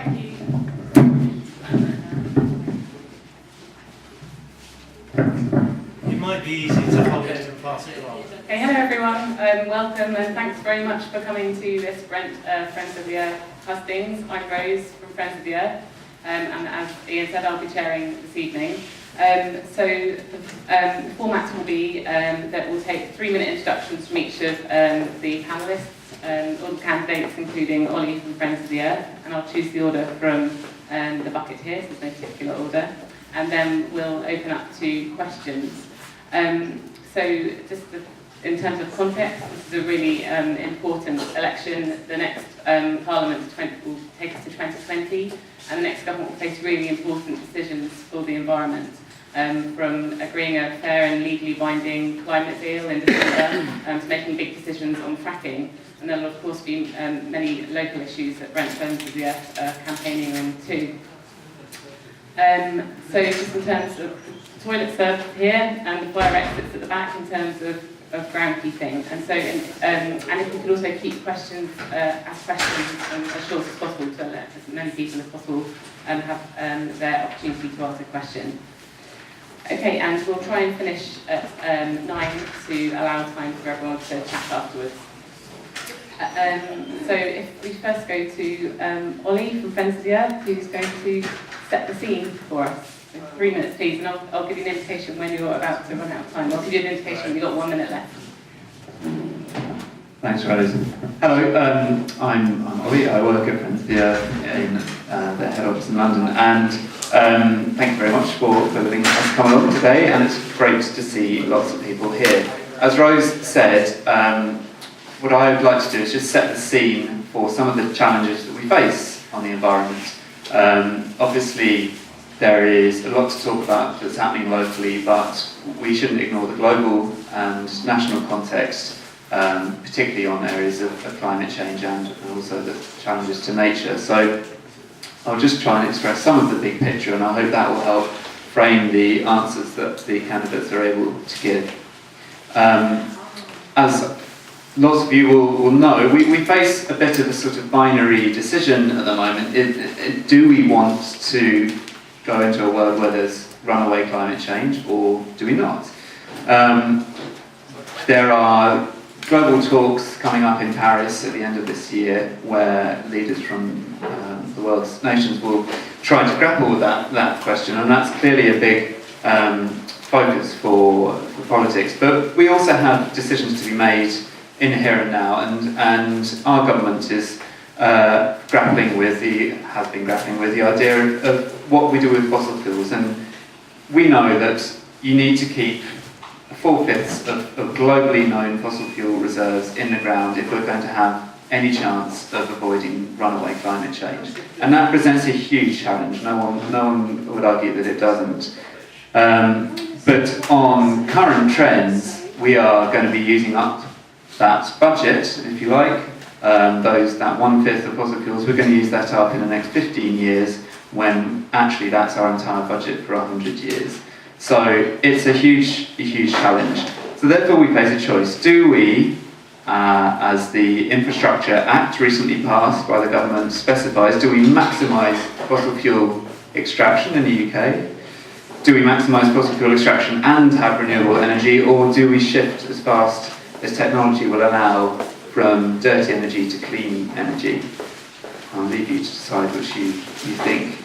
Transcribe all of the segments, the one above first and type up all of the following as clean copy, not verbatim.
Thank you. It might be easy to hold it and pass it along. Okay, hello everyone, welcome and thanks very much for coming to this Brent Friends of the Earth hustings. I'm Rose from Friends of the Earth, and as Ian said, I'll be chairing this evening. The format will be that we'll take 3-minute introductions from each of the panellists, all the candidates, including Ollie from Friends of the Earth, and I'll choose the order from the bucket here, so there's no particular order, and then we'll open up to questions. In terms of context, this is a really important election. The next Parliament will take us to 2020, and the next government will face really important decisions for the environment, from agreeing a fair and legally binding climate deal in December to making big decisions on fracking. And there will of course be many local issues that Brent Friends of the Earth are campaigning on too. So just in terms of the toilets are here and the fire exits at the back in terms of groundkeeping. And so, and if we could also keep questions, ask questions as short as possible to let as many people as possible have their opportunity to ask a question. Okay, and we'll try and finish at 9 to allow time for everyone to chat afterwards. So if we first go to Ollie from Friends of the Earth, who's going to set the scene for us. So 3 minutes please, and I'll give you an indication when you're about to run out of time. I'll give you an indication when you've got 1 minute left. Thanks, Rose. Hello, I'm Ollie. I work at Friends of the Earth in the head office in London, and thank you very much for letting us come along today, and it's great to see lots of people here. As Rose said, what I would like to do is just set the scene for some of the challenges that we face on the environment. Obviously, there is a lot to talk about that's happening locally, but we shouldn't ignore the global and national context, particularly on areas of climate change and also the challenges to nature. So I'll just try and express some of the big picture, and I hope that will help frame the answers that the candidates are able to give. As lots of you will know, we face a bit of a sort of binary decision at the moment. Do we want to go into a world where there's runaway climate change, or do we not? There are global talks coming up in Paris at the end of this year where leaders from the world's nations will try to grapple with that question, and that's clearly a big focus for politics. But we also have decisions to be made in here and now, and our government is has been grappling with the idea of what we do with fossil fuels. And we know that you need to keep 4/5 of globally known fossil fuel reserves in the ground if we're going to have any chance of avoiding runaway climate change. And that presents a huge challenge. No one would argue that it doesn't. But on current trends, we are going to be using up that budget, if you like, that 1/5 of fossil fuels. We're going to use that up in the next 15 years, when actually that's our entire budget for 100 years. So it's a huge challenge. So therefore we face a choice. Do we, as the Infrastructure Act recently passed by the government specifies, do we maximise fossil fuel extraction in the UK? Do we maximise fossil fuel extraction and have renewable energy, or do we shift as fast as technology will allow from dirty energy to clean energy? I'll leave you to decide which you think.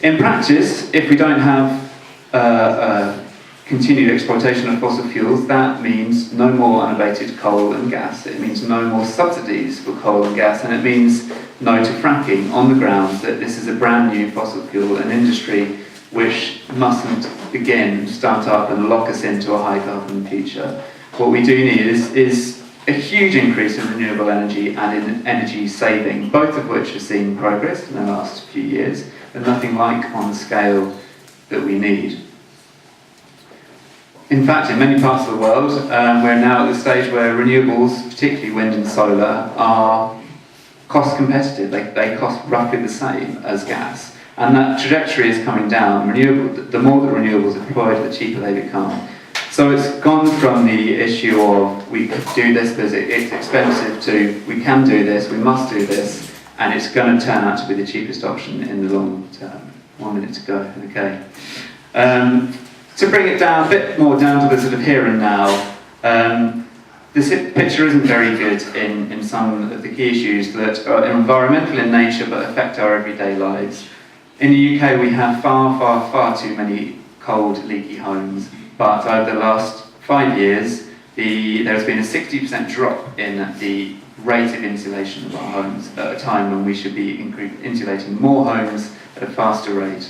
In practice, if we don't have continued exploitation of fossil fuels, that means no more unabated coal and gas. It means no more subsidies for coal and gas, and it means no to fracking, on the grounds that this is a brand new fossil fuel, an industry which mustn't start up and lock us into a high carbon future. What we do need is a huge increase in renewable energy and in energy saving, both of which have seen progress in the last few years, but nothing like on the scale that we need. In fact, in many parts of the world, we're now at the stage where renewables, particularly wind and solar, are cost competitive. They cost roughly the same as gas. And that trajectory is coming down. The more that renewables are deployed, the cheaper they become. So it's gone from the issue of we could do this because it's expensive to we can do this, we must do this, and it's going to turn out to be the cheapest option in the long term. 1 minute to go, okay. To bring it down, a bit more down to the sort of here and now, this picture isn't very good in some of the key issues that are environmental in nature but affect our everyday lives. In the UK we have far too many cold, leaky homes, but over the last 5 years there's been a 60% drop in the rate of insulation of our homes at a time when we should be insulating more homes at a faster rate.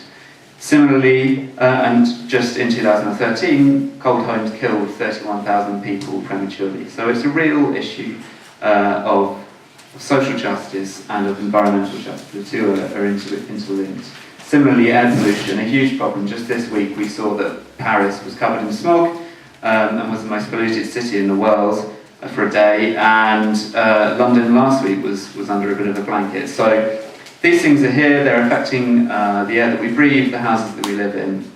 Similarly, and just in 2013, cold homes killed 31,000 people prematurely. So it's a real issue of social justice and of environmental justice. The two are interlinked. Similarly, air pollution, a huge problem. Just this week we saw that Paris was covered in smog and was the most polluted city in the world for a day, and London last week was under a bit of a blanket. So these things are here, they're affecting the air that we breathe, the houses that we live in.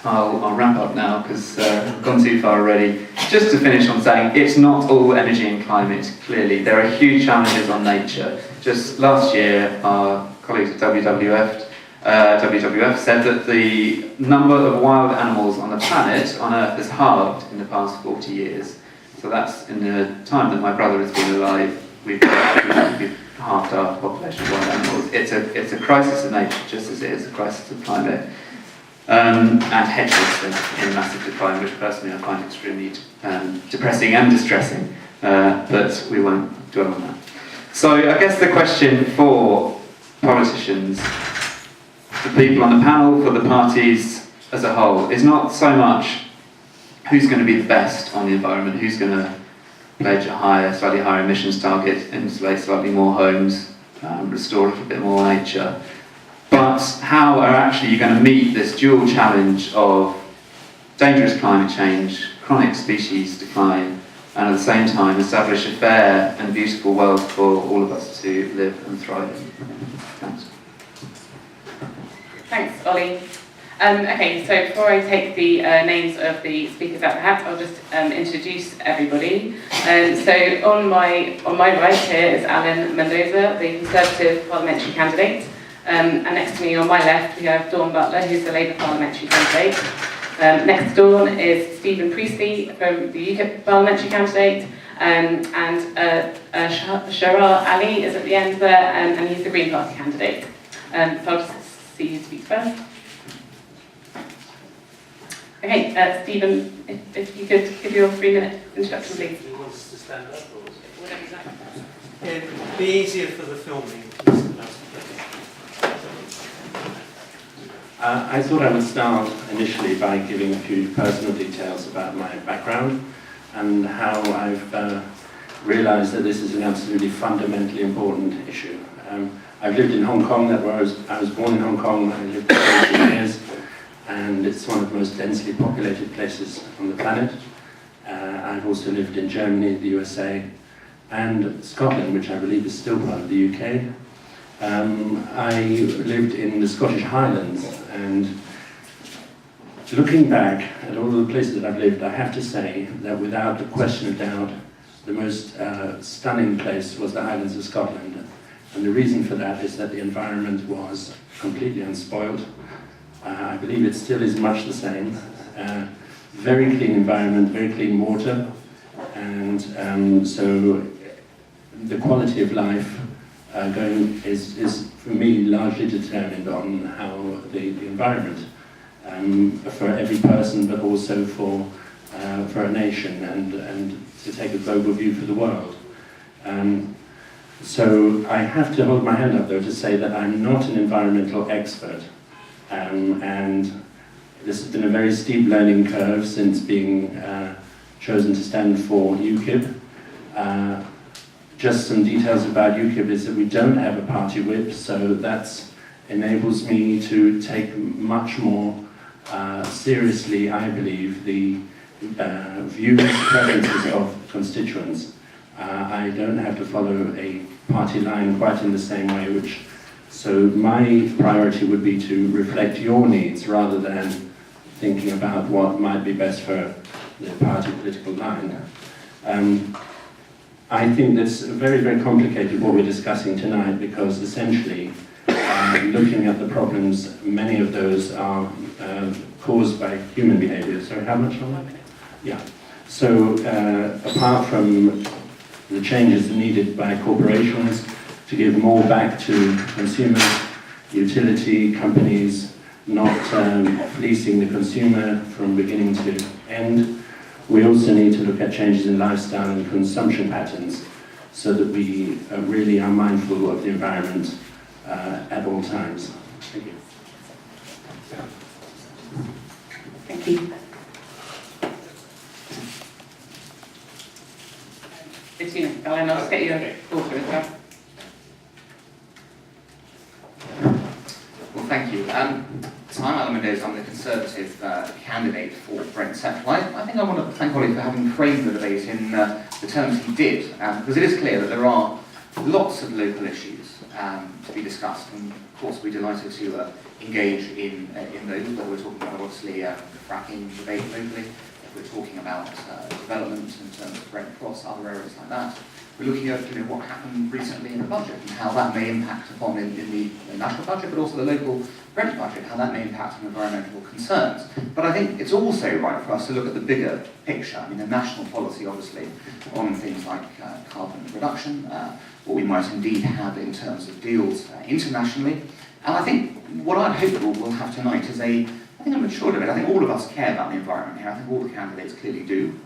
I'll wrap up now because I've gone too far already. Just to finish on saying, it's not all energy and climate, clearly. There are huge challenges on nature. Just last year, our colleagues at WWF said that the number of wild animals on the planet, on Earth, has halved in the past 40 years. So that's in the time that my brother has been alive, we've halved our population of wild animals. It's a crisis of nature, just as it is a crisis of climate. And hedgehogs are in massive decline, which personally I find extremely depressing and distressing, but we won't dwell on that. So I guess the question for politicians, the people on the panel, for the parties as a whole, is not so much who's going to be the best on the environment, who's going to pledge a slightly higher emissions target, insulate slightly more homes, restore a little bit more nature, but how are actually you going to meet this dual challenge of dangerous climate change, chronic species decline, and at the same time establish a fair and beautiful world for all of us to live and thrive in. Thanks. Thanks, Ollie. Okay, so before I take the names of the speakers out the hat, I'll just introduce everybody. So on my right here is Alan Mendoza, the Conservative parliamentary candidate. And next to me on my left we have Dawn Butler, who's the Labour parliamentary candidate. Next to Dawn is Stephen Priestley from the UKIP parliamentary candidate. And Shahrar Ali is at the end there, and he's the Green Party candidate. So I'll just see who speaks first. Okay, Stephen, if you could give your 3-minute introduction, please. Do you want us to stand up? Or Whatever you like. it would be easier for the filming. I thought I would start initially by giving a few personal details about my background and how I've realised that this is an absolutely fundamentally important issue. I've lived in Hong Kong, I was born in Hong Kong, I lived there for 18 years, and it's one of the most densely populated places on the planet. I've also lived in Germany, the USA, and Scotland, which I believe is still part of the UK. I lived in the Scottish Highlands, and looking back at all the places that I've lived, I have to say that without a question of doubt, the most stunning place was the Highlands of Scotland. And the reason for that is that the environment was completely unspoiled. I believe it still is much the same. Very clean environment, very clean water, and so the quality of life is for me largely determined on how the environment for every person, but also for a nation and to take a global view for the world. So I have to hold my hand up though to say that I'm not an environmental expert, and this has been a very steep learning curve since being chosen to stand for UKIP. Just some details about UKIP is that we don't have a party whip, so that enables me to take much more seriously, I believe, the views, preferences of constituents. I don't have to follow a party line quite in the same way, so my priority would be to reflect your needs rather than thinking about what might be best for the party political line. I think that's very, very complicated what we're discussing tonight, because essentially, looking at the problems, many of those are caused by human behaviour. Sorry, how much longer? Yeah. So apart from the changes needed by corporations to give more back to consumers, utility companies not fleecing the consumer from beginning to end, we also need to look at changes in lifestyle and consumption patterns so that we really are mindful of the environment at all times. Thank you. Thank you. Bettina, Ellen, I'll just get you a quarter as well. Well, thank you. So I'm Ollie Mendoza, I'm the Conservative candidate for Brent Central. I think I want to thank Ollie for having framed the debate in the terms he did, because it is clear that there are lots of local issues to be discussed, and of course we're delighted to engage in those, whether we're talking about obviously the fracking debate locally, if we're talking about development in terms of Brent Cross, other areas like that. We're looking at what happened recently in the budget and how that may impact upon in the national budget, but also the local Brent budget, how that may impact on environmental concerns. But I think it's also right for us to look at the bigger picture. I mean, the national policy, obviously, on things like carbon reduction, what we might indeed have in terms of deals internationally. And I think what I'd hope we'll have tonight is a mature debate. I think all of us care about the environment here. I think all the candidates clearly do.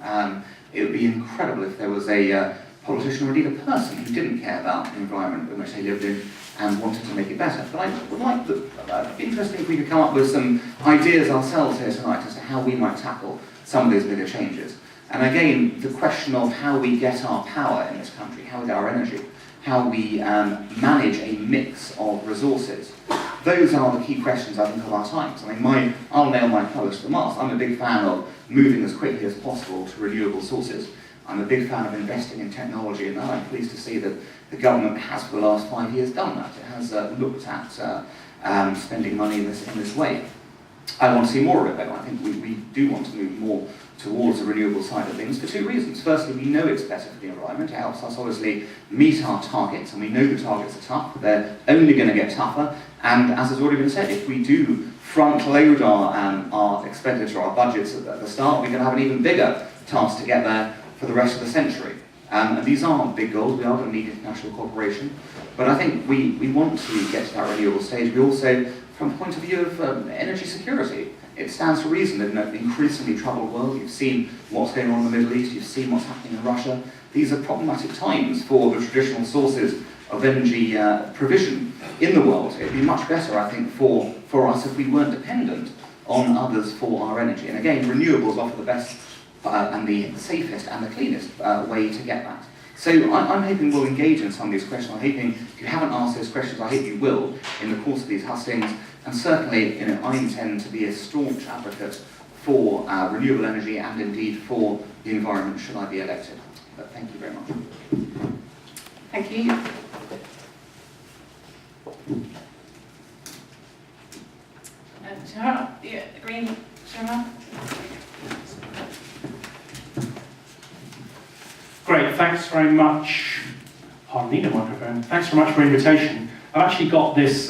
It would be incredible if there was a politician or indeed a person who didn't care about the environment in which they lived in and wanted to make it better. But I would like it'd be interesting if we could come up with some ideas ourselves here tonight as to how we might tackle some of those bigger changes. And again, the question of how we get our power in this country, how we get our energy, how we manage a mix of resources. Those are the key questions, I think, of our times. I mean, I'll nail my colours to the mast. I'm a big fan of moving as quickly as possible to renewable sources. I'm a big fan of investing in technology, and I'm pleased to see that the government has, for the last 5 years, done that. It has looked at spending money in this way. I want to see more of it, though. I think we do want to move more towards the renewable side of things for two reasons. Firstly, we know it's better for the environment. It helps us, obviously, meet our targets, and we know the targets are tough. They're only going to get tougher, and as has already been said, if we do front-load our expenditure, our budgets at the start, we're going to have an even bigger task to get there for the rest of the century. And these are big goals. We are going to need international cooperation. But I think we want to get to that renewable stage. We also, from the point of view of energy security, it stands to reason that in an increasingly troubled world, you've seen what's going on in the Middle East, you've seen what's happening in Russia. These are problematic times for the traditional sources of energy provision in the world. It'd be much better, I think, for us if we weren't dependent on others for our energy. And again, renewables offer the best and the safest and the cleanest way to get that. So I'm hoping we'll engage in some of these questions. I'm hoping, if you haven't asked those questions, I hope you will in the course of these hustings. And certainly, I intend to be a staunch advocate for renewable energy and indeed for the environment should I be elected. But thank you very much. Thank you. Shahrar, yeah, Green, Shahrar. Great, thanks very much. I need a microphone. Thanks very much for the invitation. I've actually got this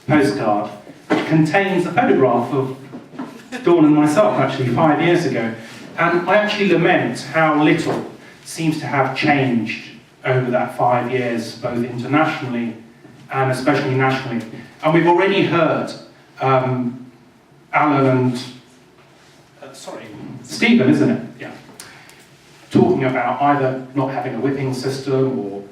postcard which contains a photograph of Dawn and myself, actually 5 years ago. And I actually lament how little seems to have changed over that 5 years, both internationally and especially nationally. And we've already heard Alan and Stephen, isn't it? Yeah. Talking about either not having a whipping system or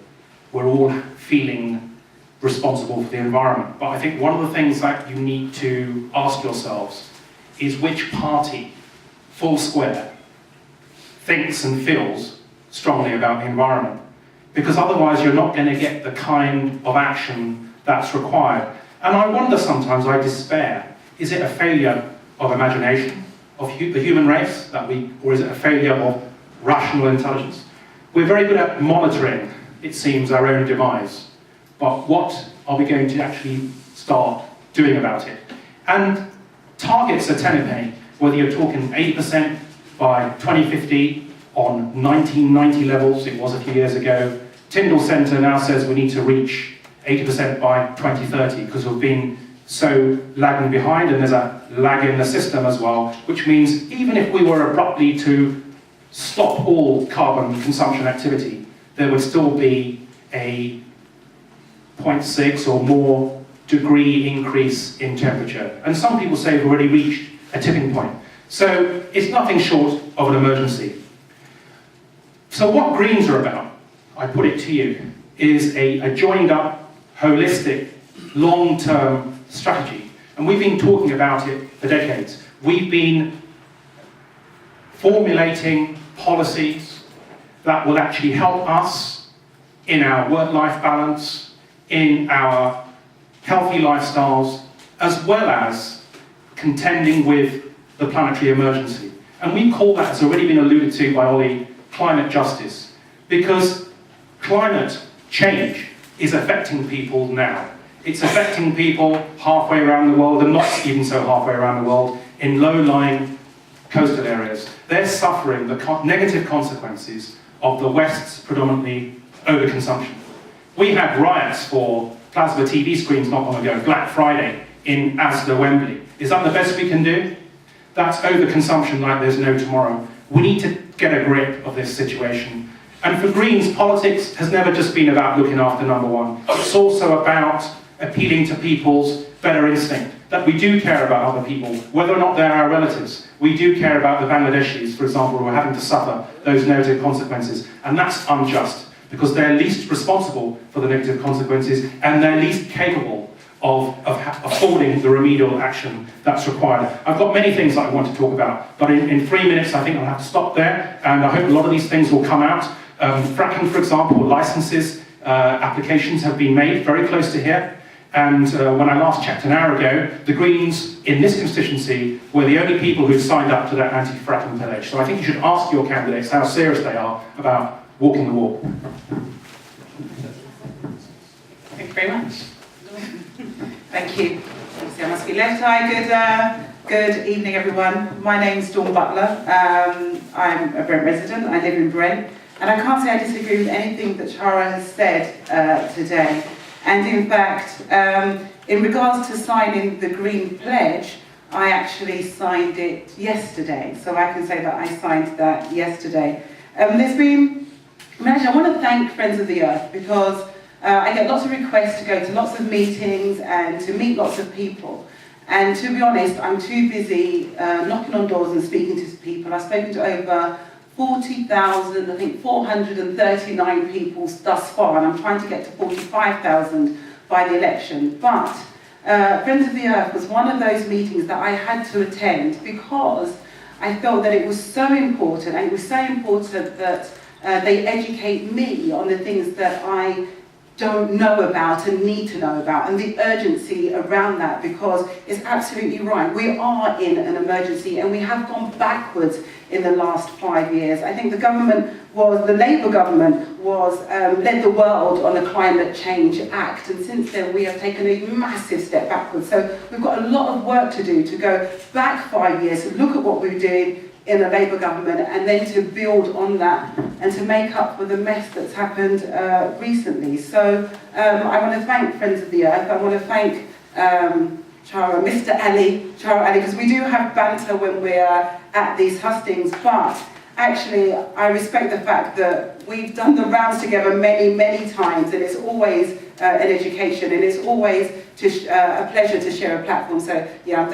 we're all feeling responsible for the environment. But I think one of the things that you need to ask yourselves is which party, full square, thinks and feels strongly about the environment. Because otherwise you're not going to get the kind of action that's required. And I wonder sometimes, I despair, is it a failure of imagination, of the human race, or is it a failure of rational intelligence? We're very good at monitoring, it seems, our own demise. But what are we going to actually start doing about it? And targets are 10 a penny, whether you're talking 80% by 2050 on 1990 levels. It was a few years ago. Tyndall Centre now says we need to reach 80% by 2030 because we've been so lagging behind, and there's a lag in the system as well, which means even if we were abruptly to stop all carbon consumption activity, there would still be a 0.6 or more degree increase in temperature. And some people say we've already reached a tipping point. So it's nothing short of an emergency. So what Greens are about, I put it to you, is a joined up, holistic, long-term strategy. And we've been talking about it for decades. We've been formulating policies that will actually help us in our work-life balance, in our healthy lifestyles, as well as contending with the planetary emergency. And we call that, as already been alluded to by Ollie, climate justice. Because climate change is affecting people now. It's affecting people halfway around the world, and not even so halfway around the world, in low-lying coastal areas. They're suffering the negative consequences of the West's predominantly overconsumption. We had riots for plasma TV screens not long ago, Black Friday, in Asda, Wembley. Is that the best we can do? That's overconsumption like there's no tomorrow. We need to get a grip of this situation. And for Greens, politics has never just been about looking after number one. It's also about appealing to people's better instinct, that we do care about other people, whether or not they're our relatives. We do care about the Bangladeshis, for example, who are having to suffer those negative consequences. And that's unjust, because they're least responsible for the negative consequences, and they're least capable of affording the remedial action that's required. I've got many things that I want to talk about, but in 3 minutes I think I'll have to stop there, and I hope a lot of these things will come out. Fracking, for example, licenses, applications have been made very close to here. And when I last checked an hour ago, the Greens in this constituency were the only people who signed up to that anti-fracking pledge. So I think you should ask your candidates how serious they are about walking the walk. Thank you very much. Thank you. Obviously, I must be left. Hi, good evening, everyone. My name's Dawn Butler. I'm a Brent resident. I live in Brent. And I can't say I disagree with anything that Shahrar has said today. And in fact, in regards to signing the Green Pledge, I actually signed it yesterday. So I can say that I signed that yesterday. Actually, I want to thank Friends of the Earth, because I get lots of requests to go to lots of meetings and to meet lots of people. And to be honest, I'm too busy knocking on doors and speaking to people. I've spoken to over 40,000, I think 439 people thus far, and I'm trying to get to 45,000 by the election. But Friends of the Earth was one of those meetings that I had to attend, because I felt that it was so important, and it was so important that they educate me on the things that I don't know about and need to know about, and the urgency around that, because it's absolutely right. We are in an emergency, and we have gone backwards in the last 5 years. I think the Labour government led the world on the Climate Change Act, and since then we have taken a massive step backwards. So we've got a lot of work to do to go back 5 years, to look at what we're doing in a Labour government, and then to build on that and to make up for the mess that's happened recently. So I want to thank Friends of the Earth. I want to thank Shahrar, Mr. Ollie, because we do have banter when we're at these hustings, but actually I respect the fact that we've done the rounds together many, many times, and it's always an education, and it's always a pleasure to share a platform. So yeah,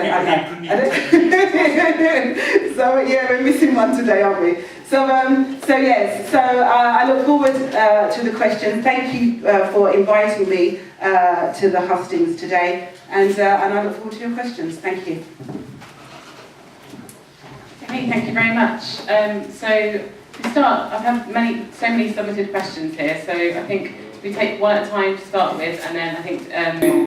so yeah, we're missing one today, aren't we? So yes, so I look forward to the question. Thank you for inviting me to the hustings today, and I look forward to your questions. Thank you. Okay, thank you very much. So to start, I've had so many submitted questions here, so I think we take one at a time to start with, and then I think